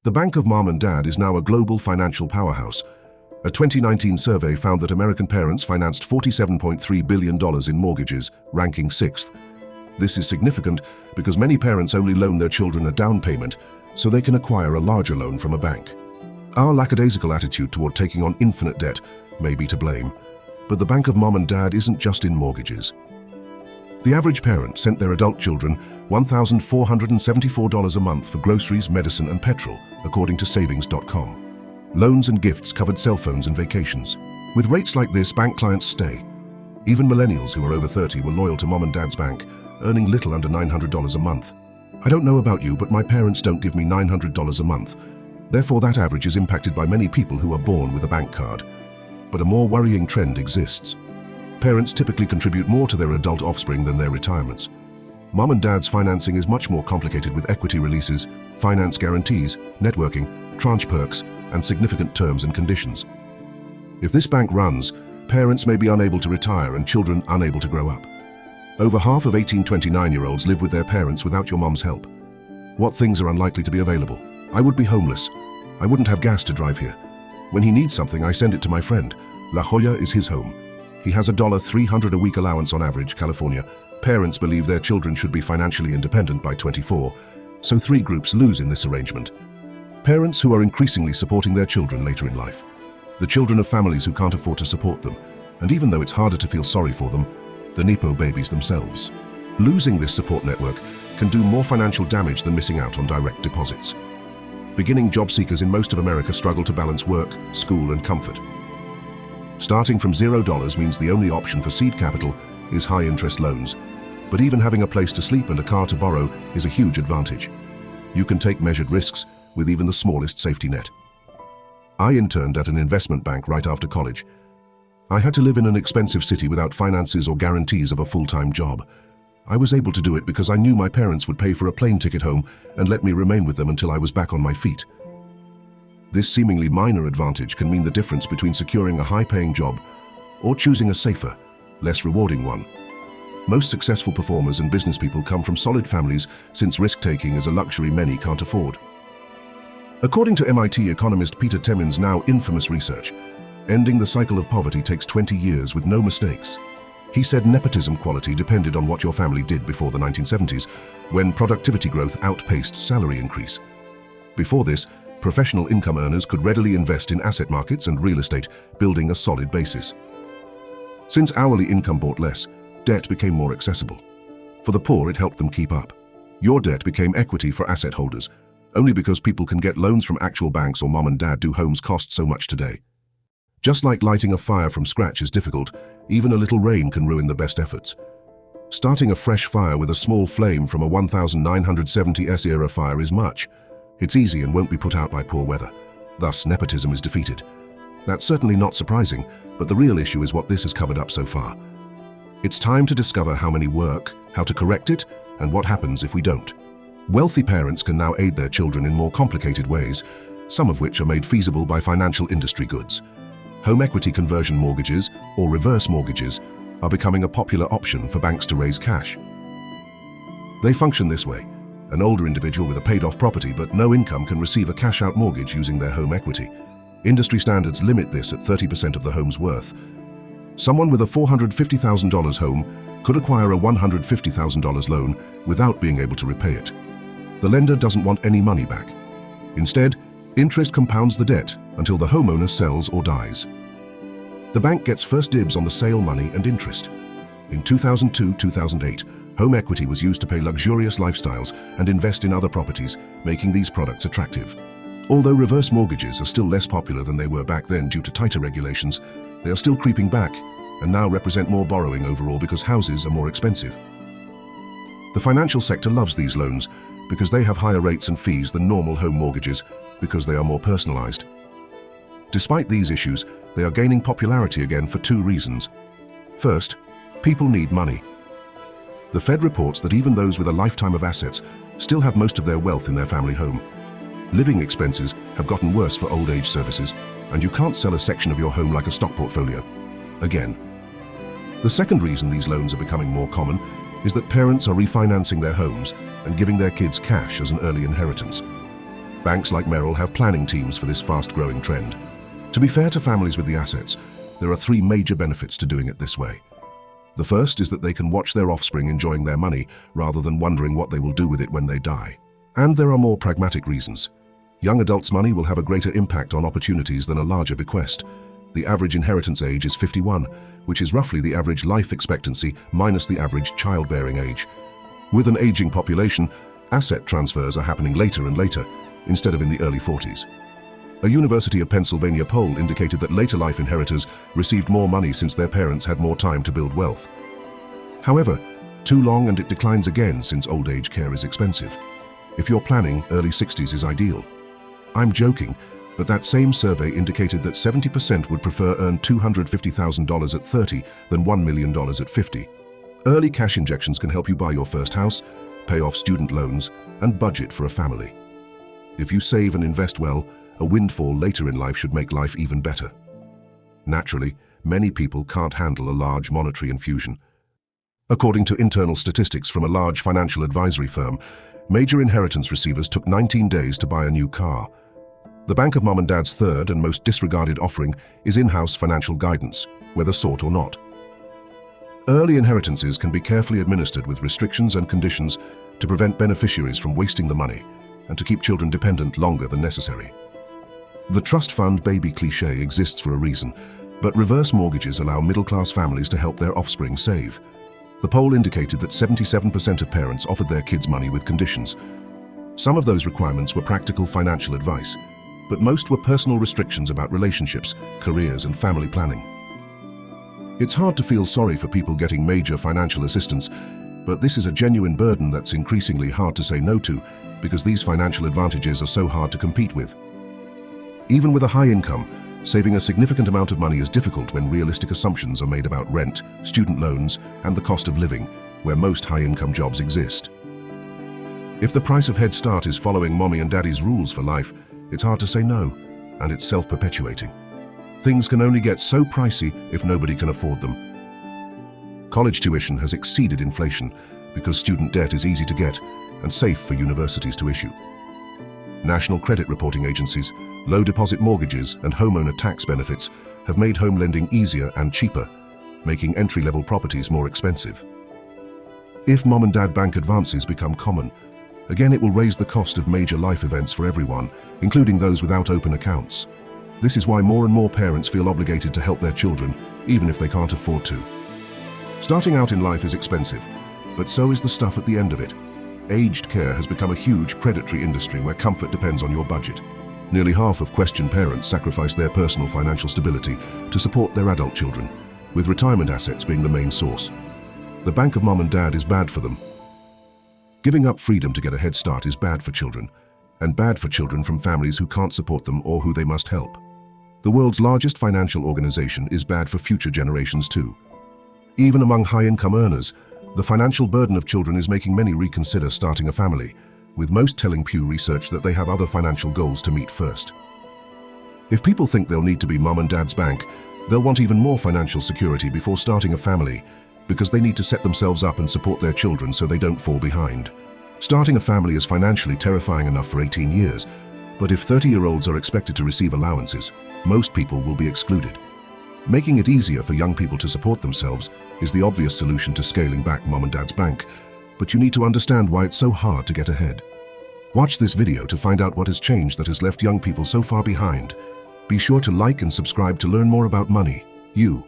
The Bank of Mom and Dad is now a global financial powerhouse. A 2019 survey found that American parents financed $47.3 billion in mortgages, ranking 6th. This is significant because many parents only loan their children a down payment so they can acquire a larger loan from a bank. Our lackadaisical attitude toward taking on infinite debt may be to blame, but the Bank of Mom and Dad isn't just in mortgages. The average parent sent their adult children $1,474 a month for groceries, medicine, and petrol, according to savings.com. Loans and gifts covered cell phones and vacations. With rates like this, bank clients stay. Even millennials who are over 30 were loyal to Mom and Dad's bank, earning little under $900 a month. I don't know about you, but my parents don't give me $900 a month. Therefore, that average is impacted by many people who are born with a bank card. But a more worrying trend exists. Parents typically contribute more to their adult offspring than their retirements. Mom and Dad's financing is much more complicated with equity releases, finance guarantees, networking, tranche perks, and significant terms and conditions. If this bank runs, parents may be unable to retire and children unable to grow up. Over half of 18-29-year-olds live with their parents without your mom's help. What things are unlikely to be available? I would be homeless. I wouldn't have gas to drive here. When he needs something, I send it to my friend. La Jolla is his home. He has a $300 a week allowance on average, California. Parents believe their children should be financially independent by 24, so 3 groups lose in this arrangement. Parents who are increasingly supporting their children later in life. The children of families who can't afford to support them, and even though it's harder to feel sorry for them, the Nepo babies themselves. Losing this support network can do more financial damage than missing out on direct deposits. Beginning job seekers in most of America struggle to balance work, school, and comfort. Starting from $0 means the only option for seed capital is high-interest loans, but even having a place to sleep and a car to borrow is a huge advantage. You can take measured risks with even the smallest safety net. I interned at an investment bank right after college. I had to live in an expensive city without finances or guarantees of a full-time job. I was able to do it because I knew my parents would pay for a plane ticket home and let me remain with them until I was back on my feet. This seemingly minor advantage can mean the difference between securing a high-paying job or choosing a safer, less rewarding one. Most successful performers and business people come from solid families, since risk-taking is a luxury many can't afford. According to MIT economist Peter Temin's now infamous research, ending the cycle of poverty takes 20 years with no mistakes. He said nepotism quality depended on what your family did before the 1970s, when productivity growth outpaced salary increase. Before this, professional income earners could readily invest in asset markets and real estate, building a solid basis. Since hourly income bought less, debt became more accessible. For the poor, it helped them keep up. Your debt became equity for asset holders, only because people can get loans from actual banks or mom and dad do homes cost so much today. Just like lighting a fire from scratch is difficult, even a little rain can ruin the best efforts. Starting a fresh fire with a small flame from a 1970s era fire is much. It's easy and won't be put out by poor weather. Thus, nepotism is defeated. That's certainly not surprising, but the real issue is what this has covered up so far. It's time to discover how many work, how to correct it, and what happens if we don't. Wealthy parents can now aid their children in more complicated ways, some of which are made feasible by financial industry goods. Home equity conversion mortgages, or reverse mortgages, are becoming a popular option for banks to raise cash. They function this way. An older individual with a paid-off property but no income can receive a cash-out mortgage using their home equity. Industry standards limit this at 30% of the home's worth. Someone with a $450,000 home could acquire a $150,000 loan without being able to repay it. The lender doesn't want any money back. Instead, interest compounds the debt until the homeowner sells or dies. The bank gets first dibs on the sale money and interest. In 2002-2008, home equity was used to pay luxurious lifestyles and invest in other properties, making these products attractive. Although reverse mortgages are still less popular than they were back then due to tighter regulations, they are still creeping back and now represent more borrowing overall because houses are more expensive. The financial sector loves these loans because they have higher rates and fees than normal home mortgages because they are more personalized. Despite these issues, they are gaining popularity again for 2 reasons. First, people need money. The Fed reports that even those with a lifetime of assets still have most of their wealth in their family home. Living expenses have gotten worse for old age services, and you can't sell a section of your home like a stock portfolio. Again. The second reason these loans are becoming more common is that parents are refinancing their homes and giving their kids cash as an early inheritance. Banks like Merrill have planning teams for this fast-growing trend. To be fair to families with the assets, there are three major benefits to doing it this way. The first is that they can watch their offspring enjoying their money rather than wondering what they will do with it when they die. And there are more pragmatic reasons. Young adults' money will have a greater impact on opportunities than a larger bequest. The average inheritance age is 51, which is roughly the average life expectancy minus the average childbearing age. With an aging population, asset transfers are happening later and later, instead of in the early 40s. A University of Pennsylvania poll indicated that later life inheritors received more money since their parents had more time to build wealth. However, too long and it declines again since old age care is expensive. If you're planning, early 60s is ideal. I'm joking, but that same survey indicated that 70% would prefer earn $250,000 at 30 than $1 million at 50. Early cash injections can help you buy your first house, pay off student loans, and budget for a family. If you save and invest well, a windfall later in life should make life even better. Naturally, many people can't handle a large monetary infusion. According to internal statistics from a large financial advisory firm, major inheritance receivers took 19 days to buy a new car. The Bank of Mom and Dad's third and most disregarded offering is in-house financial guidance, whether sought or not. Early inheritances can be carefully administered with restrictions and conditions to prevent beneficiaries from wasting the money and to keep children dependent longer than necessary. The trust fund baby cliché exists for a reason, but reverse mortgages allow middle-class families to help their offspring save. The poll indicated that 77% of parents offered their kids money with conditions. Some of those requirements were practical financial advice, but most were personal restrictions about relationships, careers, and family planning. It's hard to feel sorry for people getting major financial assistance, but this is a genuine burden that's increasingly hard to say no to because these financial advantages are so hard to compete with. Even with a high income, saving a significant amount of money is difficult when realistic assumptions are made about rent, student loans, and the cost of living, where most high-income jobs exist. If the price of Head Start is following mommy and daddy's rules for life, it's hard to say no, and it's self-perpetuating. Things can only get so pricey if nobody can afford them. College tuition has exceeded inflation because student debt is easy to get and safe for universities to issue. National credit reporting agencies, low deposit mortgages, and homeowner tax benefits have made home lending easier and cheaper, making entry-level properties more expensive. If mom and dad bank advances become common, again it will raise the cost of major life events for everyone, including those without open accounts. This is why more and more parents feel obligated to help their children, even if they can't afford to. Starting out in life is expensive, but so is the stuff at the end of it. Aged care has become a huge predatory industry where comfort depends on your budget. Nearly half of questioned parents sacrifice their personal financial stability to support their adult children, with retirement assets being the main source. The Bank of Mom and Dad is bad for them. Giving up freedom to get a head start is bad for children, and bad for children from families who can't support them or who they must help. The world's largest financial organization is bad for future generations too. Even among high-income earners, the financial burden of children is making many reconsider starting a family, with most telling Pew Research that they have other financial goals to meet first. If people think they'll need to be mom and dad's bank, they'll want even more financial security before starting a family, because they need to set themselves up and support their children so they don't fall behind. Starting a family is financially terrifying enough for 18 years, but if 30-year-olds are expected to receive allowances, most people will be excluded. Making it easier for young people to support themselves is the obvious solution to scaling back mom and dad's bank, but you need to understand why it's so hard to get ahead. Watch this video to find out what has changed that has left young people so far behind. Be sure to like and subscribe to learn more about money, you,